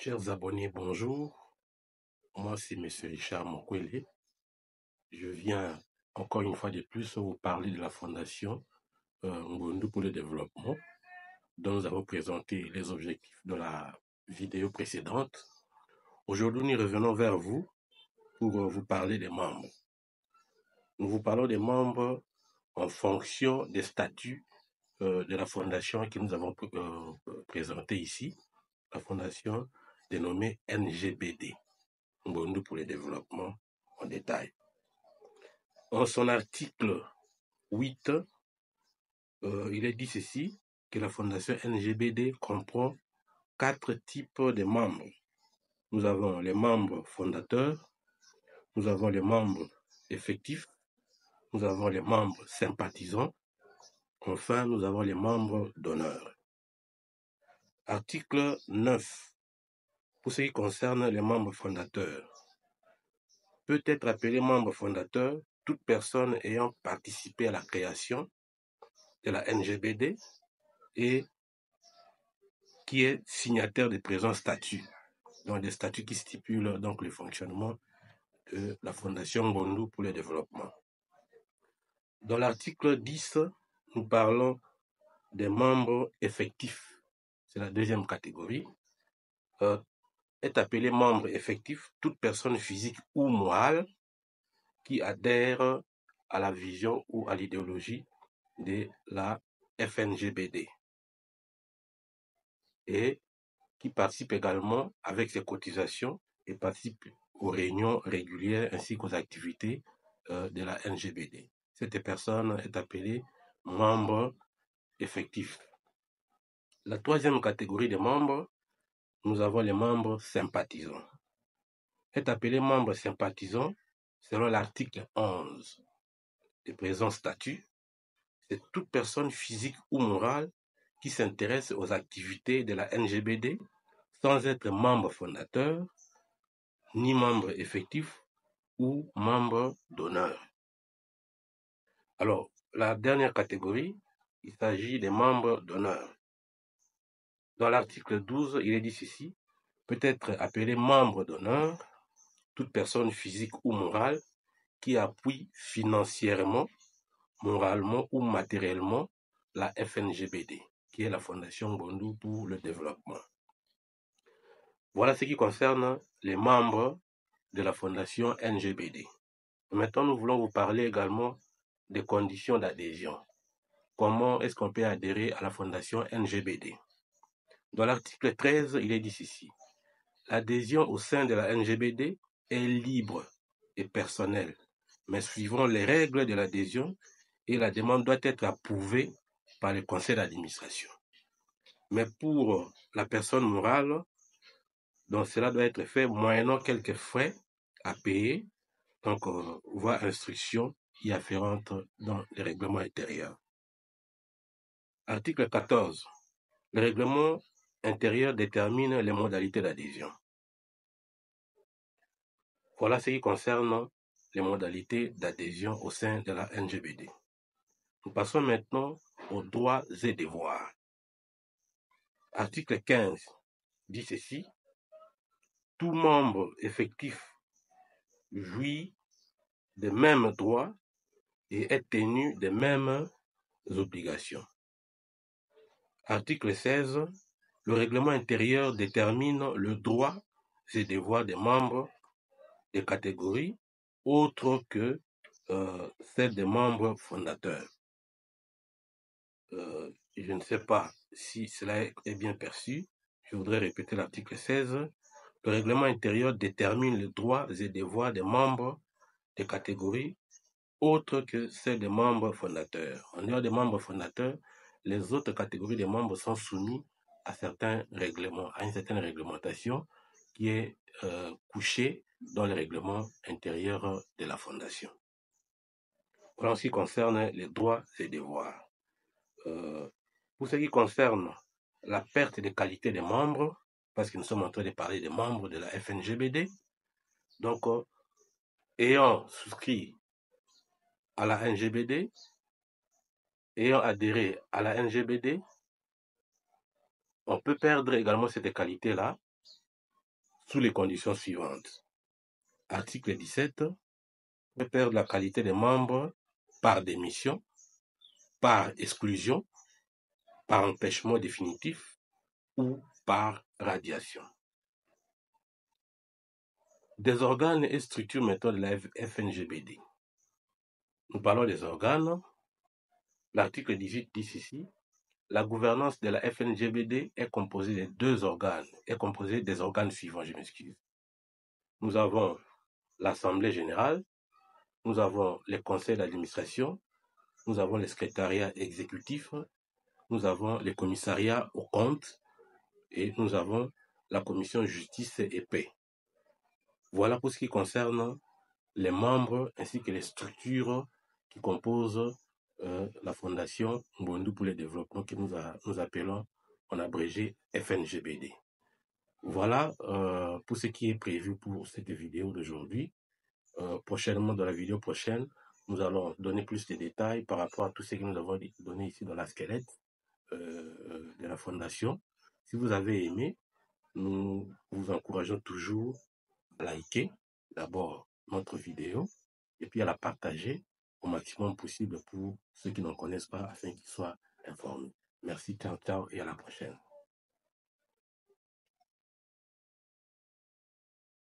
Chers abonnés, bonjour. Moi, c'est M. Richard Mokwele. Je viens encore une fois de plus vous parler de la Fondation Ngondu pour le développement, dont nous avons présenté les objectifs de la vidéo précédente. Aujourd'hui, nous revenons vers vous pour vous parler des membres. Nous vous parlons des membres en fonction des statuts de la Fondation que nous avons présenté ici, la Fondation dénommée NGBD. Ngondu pour le développement en détail. En son article 8, il est dit ceci, que la Fondation NGBD comprend 4 types de membres. Nous avons les membres fondateurs, nous avons les membres effectifs, nous avons les membres sympathisants, enfin nous avons les membres d'honneur. Article 9. Pour ce qui concerne les membres fondateurs, peut être appelé membre fondateur toute personne ayant participé à la création de la NGBD et qui est signataire des présents statuts, donc des statuts qui stipulent donc le fonctionnement de la Fondation Ngondu pour le développement. Dans l'article 10, nous parlons des membres effectifs. C'est la deuxième catégorie. Est appelé membre effectif toute personne physique ou morale qui adhère à la vision ou à l'idéologie de la FNGBD et qui participe également avec ses cotisations et participe aux réunions régulières ainsi qu'aux activités de la NGBD. Cette personne est appelée membre effectif. La troisième catégorie de membres, nous avons les membres sympathisants. Est appelé membre sympathisant selon l'article 11 des présents statuts. C'est toute personne physique ou morale qui s'intéresse aux activités de la NGBD sans être membre fondateur, ni membre effectif ou membre d'honneur. Alors, la dernière catégorie, il s'agit des membres d'honneur. Dans l'article 12, il est dit ceci, peut être appelé membre d'honneur toute personne physique ou morale qui appuie financièrement, moralement ou matériellement la FNGBD, qui est la Fondation Ngondu pour le développement. Voilà ce qui concerne les membres de la Fondation NGBD. Maintenant, nous voulons vous parler également des conditions d'adhésion. Comment est-ce qu'on peut adhérer à la Fondation NGBD? Dans l'article 13, il est dit ceci. L'adhésion au sein de la NGBD est libre et personnelle, mais suivant les règles de l'adhésion et la demande doit être approuvée par le conseil d'administration. Mais pour la personne morale, donc cela doit être fait moyennant quelques frais à payer, donc voie instruction y afférente dans le règlement intérieur. Article 14. Le règlement intérieur détermine les modalités d'adhésion. Voilà ce qui concerne les modalités d'adhésion au sein de la NGBD. Nous passons maintenant aux droits et devoirs. Article 15 dit ceci. Tout membre effectif jouit des mêmes droits et est tenu des mêmes obligations. Article 16. Le règlement intérieur détermine le droit et devoirs des membres des catégories autres que celles des membres fondateurs. Je ne sais pas si cela est bien perçu. Je voudrais répéter l'article 16. Le règlement intérieur détermine les droits et devoirs des membres des catégories autres que celles des membres fondateurs. En dehors des membres fondateurs, les autres catégories de membres sont soumises à certains règlements, à une certaine réglementation qui est couchée dans le règlement intérieur de la Fondation. Voilà en ce qui concerne les droits et devoirs. Pour ce qui concerne la perte de qualité des membres, parce que nous sommes en train de parler des membres de la FNGBD, donc ayant souscrit à la NGBD, ayant adhéré à la NGBD, on peut perdre également cette qualité-là sous les conditions suivantes. Article 17, peut perdre la qualité des membres par démission, par exclusion, par empêchement définitif ou par radiation. Des organes et structures maintenant de la FNGBD. Nous parlons des organes. L'article 18 dit ici, la gouvernance de la FNGBD est composée de deux organes, est composée des organes suivants, je m'excuse. Nous avons l'Assemblée générale, nous avons les conseils d'administration, nous avons les secrétariats exécutifs, nous avons les commissariats aux comptes et nous avons la commission justice et paix. Voilà pour ce qui concerne les membres ainsi que les structures qui composent la fondation Mbondu pour le développement que nous appelons en abrégé FNGBD. Voilà pour ce qui est prévu pour cette vidéo d'aujourd'hui. Prochainement, dans la vidéo prochaine, nous allons donner plus de détails par rapport à tout ce que nous avons donné ici dans la squelette de la fondation. Si vous avez aimé, nous vous encourageons toujours à liker d'abord notre vidéo et puis à la partager au maximum possible pour ceux qui n'en connaissent pas afin qu'ils soient informés. Merci, ciao, ciao et à la prochaine.